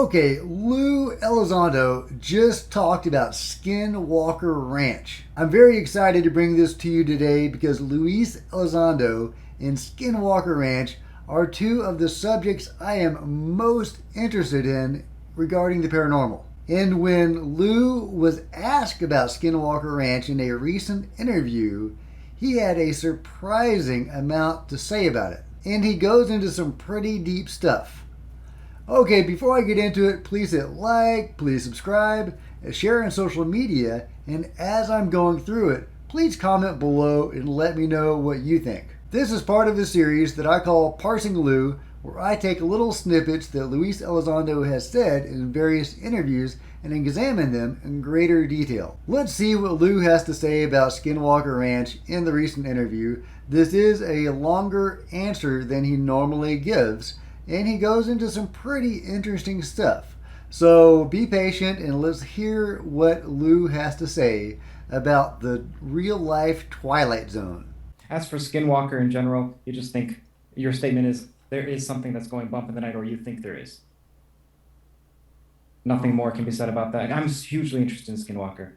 Okay, Lou Elizondo just talked about Skinwalker Ranch. I'm very excited to bring this to you today because Luis Elizondo and Skinwalker Ranch are two of the subjects I am most interested in regarding the paranormal. And when Lou was asked about Skinwalker Ranch in a recent interview, he had a surprising amount to say about it. And he goes into some pretty deep stuff. Okay, before I get into it, please hit like, please subscribe, share on social media, and as I'm going through it, please comment below and let me know what you think. This is part of the series that I call Parsing Lue, where I take little snippets that Luis Elizondo has said in various interviews and examine them in greater detail. Let's see what Lou has to say about Skinwalker Ranch in the recent interview. This is a longer answer than he normally gives, and he goes into some pretty interesting stuff. So be patient and let's hear what Lou has to say about the real life Twilight Zone. As for Skinwalker in general, you just think your statement is there is something that's going bump in the night, or you think there is. Nothing more can be said about that. I'm hugely interested in Skinwalker.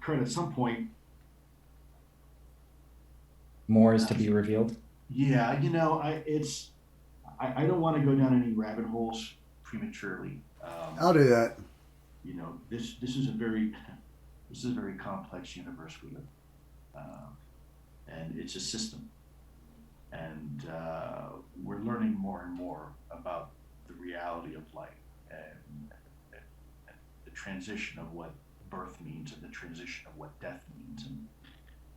Kurt, at some point, More is to be revealed. yeah, I don't want to go down any rabbit holes prematurely. I'll do that. This is a very complex universe we live, and it's a system, and we're learning more and more about the reality of life and the transition of what birth means and the transition of what death means,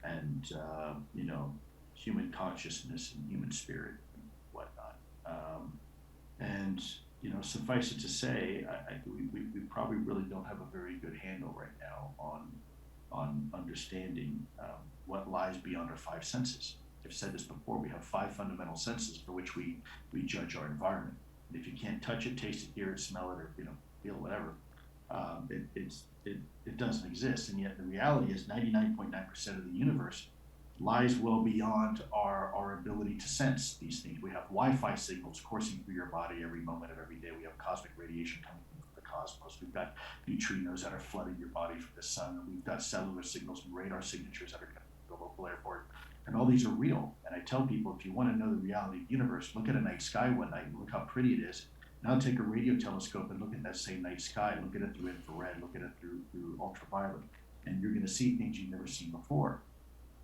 and human consciousness and human spirit and whatnot. And suffice it to say, we probably really don't have a very good handle right now on understanding what lies beyond our five senses. I've said this before. We have five fundamental senses for which we judge our environment. And if you can't touch it, taste it, hear it, smell it, or feel whatever, it doesn't exist. And yet the reality is 99.9% of the universe lies well beyond our ability to sense these things. We have Wi-Fi signals coursing through your body every moment of every day. We have cosmic radiation coming from the cosmos. We've got neutrinos that are flooding your body from the sun. And we've got cellular signals and radar signatures that are coming from the local airport. And all these are real. And I tell people, if you want to know the reality of the universe, look at a night sky one night and look how pretty it is. Now take a radio telescope and look at that same night sky. Look at it through infrared. Look at it through ultraviolet. And you're going to see things you've never seen before.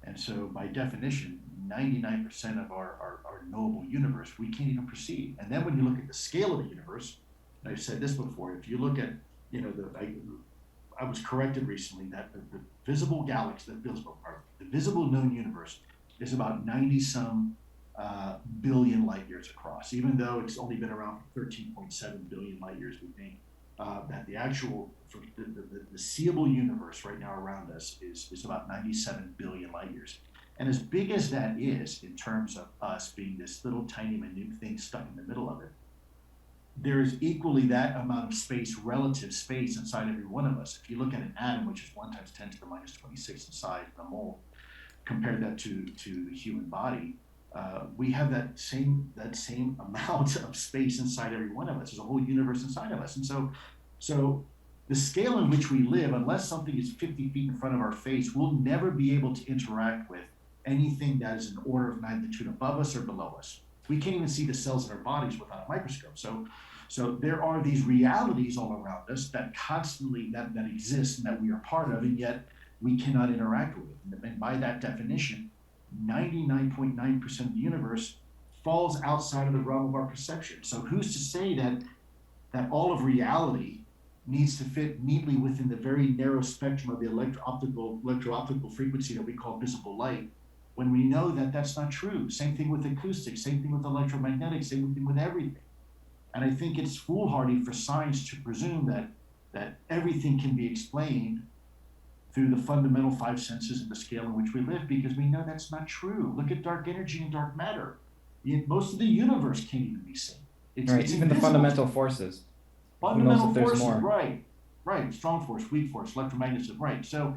And so by definition, 99% of our knowable universe, we can't even perceive. And then when you look at the scale of the universe, and I've said this before, if you look at, I was corrected recently that the visible galaxy, the visible known universe is about 90 some billion light years across, even though it's only been around for 13.7 billion light years, we think. That the actual the seeable universe right now around us is about 97 billion light years. And as big as that is in terms of us being this little tiny minute thing stuck in the middle of it, there is equally that amount of space, relative space inside every one of us. If you look at an atom, which is 1 times 10 to the minus 26 in size, the mole, compare that to the human body, we have that same amount of space inside every one of us. There's a whole universe inside of us. And so the scale in which we live, unless something is 50 feet in front of our face, we'll never be able to interact with anything that is an order of magnitude above us or below us. We can't even see the cells in our bodies without a microscope. So there are these realities all around us that constantly that exist and that we are part of, and yet we cannot interact with it. And by that definition, 99.9% of the universe falls outside of the realm of our perception. So who's to say that all of reality needs to fit neatly within the very narrow spectrum of the electro-optical frequency that we call visible light, when we know that that's not true? Same thing with acoustics, same thing with electromagnetics, same thing with everything. And I think it's foolhardy for science to presume that everything can be explained through the fundamental five senses and the scale in which we live, because we know that's not true. Look at dark energy and dark matter. Most of the universe can't even be seen. It's even the fundamental forces. Fundamental forces, more? Right. Strong force, weak force, electromagnetism, right. So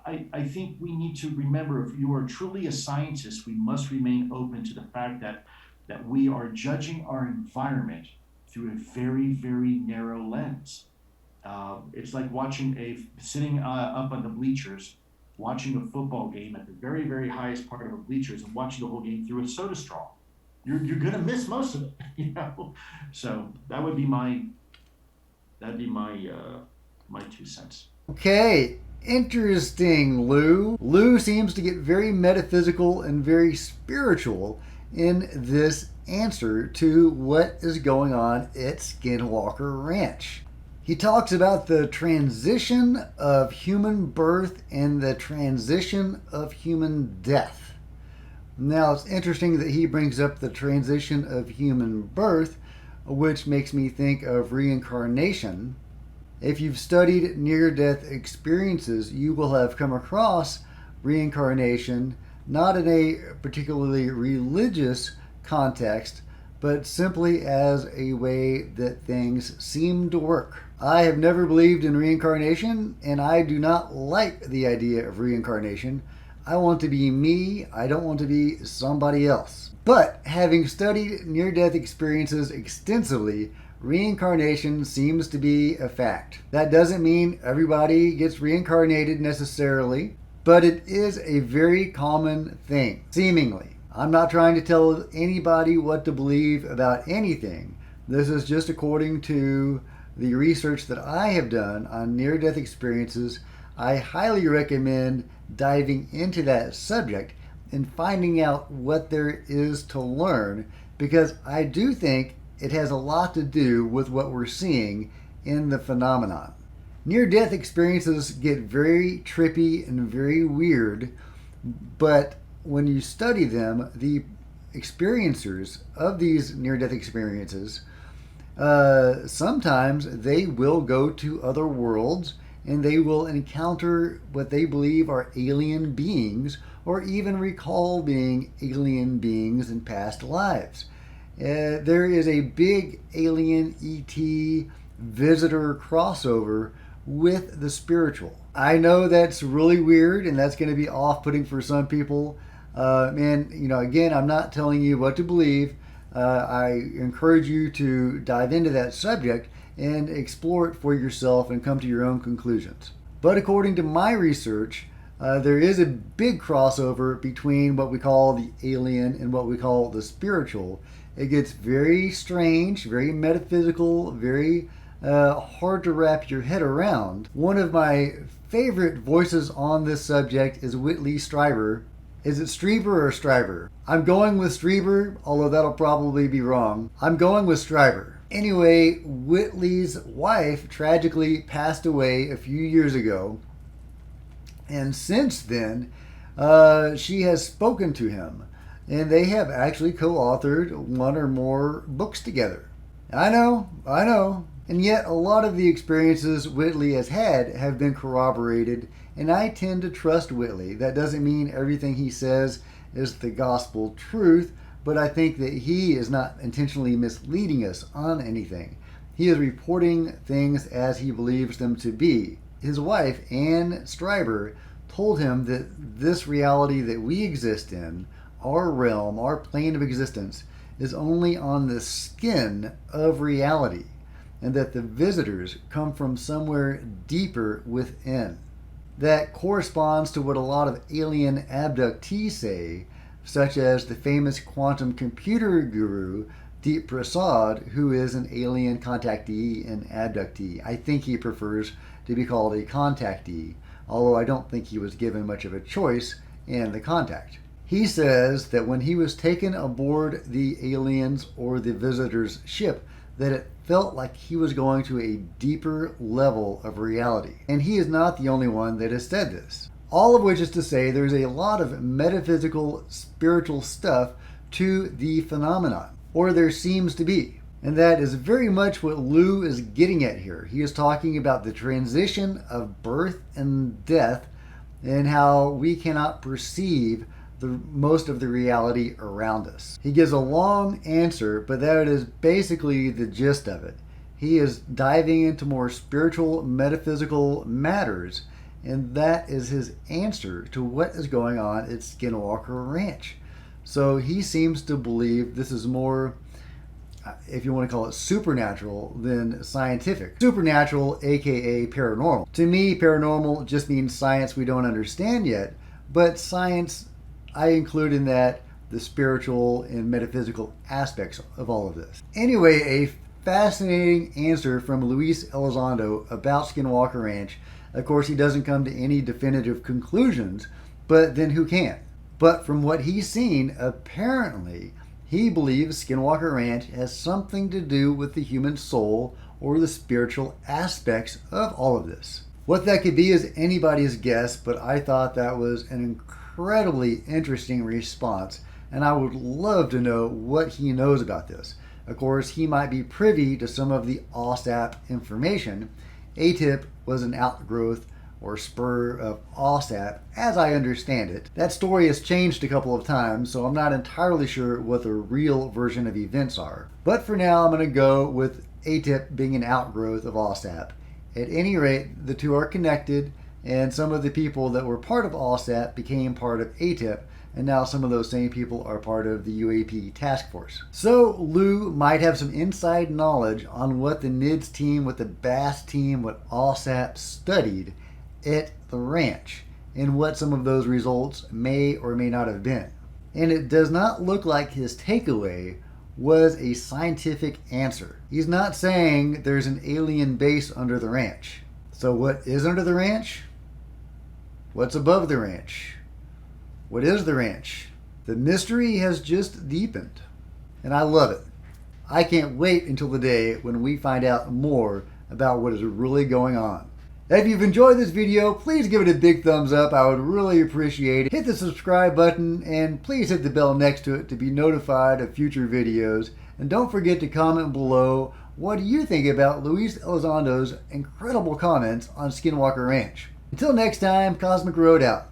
I think we need to remember, if you are truly a scientist, we must remain open to the fact that that we are judging our environment through a very, very narrow lens. It's like sitting up on the bleachers, watching a football game at the very, very highest part of the bleachers and watching the whole game through a soda straw. You're gonna miss most of it, you know. So that'd be my 2 cents. Okay, interesting, Lou. Lou seems to get very metaphysical and very spiritual in this answer to what is going on at Skinwalker Ranch. He talks about the transition of human birth and the transition of human death. Now, it's interesting that he brings up the transition of human birth, which makes me think of reincarnation. If you've studied near-death experiences, you will have come across reincarnation not in a particularly religious context, but simply as a way that things seem to work. I have never believed in reincarnation, and I do not like the idea of reincarnation. I want to be me. I don't want to be somebody else. But having studied near-death experiences extensively, reincarnation seems to be a fact. That doesn't mean everybody gets reincarnated necessarily, but it is a very common thing, seemingly. I'm not trying to tell anybody what to believe about anything. This is just according to the research that I have done on near-death experiences. I highly recommend diving into that subject and finding out what there is to learn, because I do think it has a lot to do with what we're seeing in the phenomenon. Near-death experiences get very trippy and very weird, but when you study them, the experiencers of these near-death experiences, sometimes they will go to other worlds and they will encounter what they believe are alien beings, or even recall being alien beings in past lives. There is a big alien E.T. visitor crossover with the spiritual. I know that's really weird and that's going to be off-putting for some people. And, again, I'm not telling you what to believe. I encourage you to dive into that subject and explore it for yourself and come to your own conclusions. But according to my research, there is a big crossover between what we call the alien and what we call the spiritual. It gets very strange, very metaphysical, very hard to wrap your head around. One of my favorite voices on this subject is Whitley Strieber. Is it Strieber or Stryber? I'm going with Strieber, although that'll probably be wrong. I'm going with Stryber. Anyway, Whitley's wife tragically passed away a few years ago, and since then, she has spoken to him, and they have actually co-authored one or more books together. I know. And yet, a lot of the experiences Whitley has had have been corroborated, and I tend to trust Whitley. That doesn't mean everything he says is the gospel truth, but I think that he is not intentionally misleading us on anything. He is reporting things as he believes them to be. His wife, Anne Stryber, told him that this reality that we exist in, our realm, our plane of existence, is only on the skin of reality, and that the visitors come from somewhere deeper within. That corresponds to what a lot of alien abductees say, such as the famous quantum computer guru Deep Prasad, who is an alien contactee and abductee. I think he prefers to be called a contactee, although I don't think he was given much of a choice in the contact. He says that when he was taken aboard the aliens or the visitors' ship, that it felt like he was going to a deeper level of reality. And he is not the only one that has said this. All of which is to say there's a lot of metaphysical, spiritual stuff to the phenomenon, or there seems to be. And that is very much what Lue is getting at here. He is talking about the transition of birth and death and how we cannot perceive most of the reality around us. He gives a long answer, but that is basically the gist of it. He is diving into more spiritual, metaphysical matters, and that is his answer to what is going on at Skinwalker Ranch. So he seems to believe this is more, if you want to call it supernatural, than scientific. Supernatural, aka paranormal. To me, paranormal just means science we don't understand yet, but science, I include in that the spiritual and metaphysical aspects of all of this. Anyway, a fascinating answer from Luis Elizondo about Skinwalker Ranch. Of course, he doesn't come to any definitive conclusions, but then who can? But from what he's seen, apparently, he believes Skinwalker Ranch has something to do with the human soul or the spiritual aspects of all of this. What that could be is anybody's guess, but I thought that was an incredibly interesting response, and I would love to know what he knows about this. Of course, he might be privy to some of the OSAP information. ATIP was an outgrowth or spur of OSAP, as I understand it. That story has changed a couple of times, so I'm not entirely sure what the real version of events are. But for now, I'm going to go with ATIP being an outgrowth of OSAP. At any rate, the two are connected, and some of the people that were part of OSAP became part of ATIP, and now some of those same people are part of the U.A.P. task force. So Lue might have some inside knowledge on what the NIDS team, what the BASS team, what OSAP studied at the ranch, and what some of those results may or may not have been. And it does not look like his takeaway was a scientific answer. He's not saying there's an alien base under the ranch. So what is under the ranch? What's above the ranch? What is the ranch? The mystery has just deepened, and I love it. I can't wait until the day when we find out more about what is really going on. If you've enjoyed this video, please give it a big thumbs up. I would really appreciate it. Hit the subscribe button and please hit the bell next to it to be notified of future videos. And don't forget to comment below, what do you think about Luis Elizondo's incredible comments on Skinwalker Ranch? Until next time, Cosmic Road out.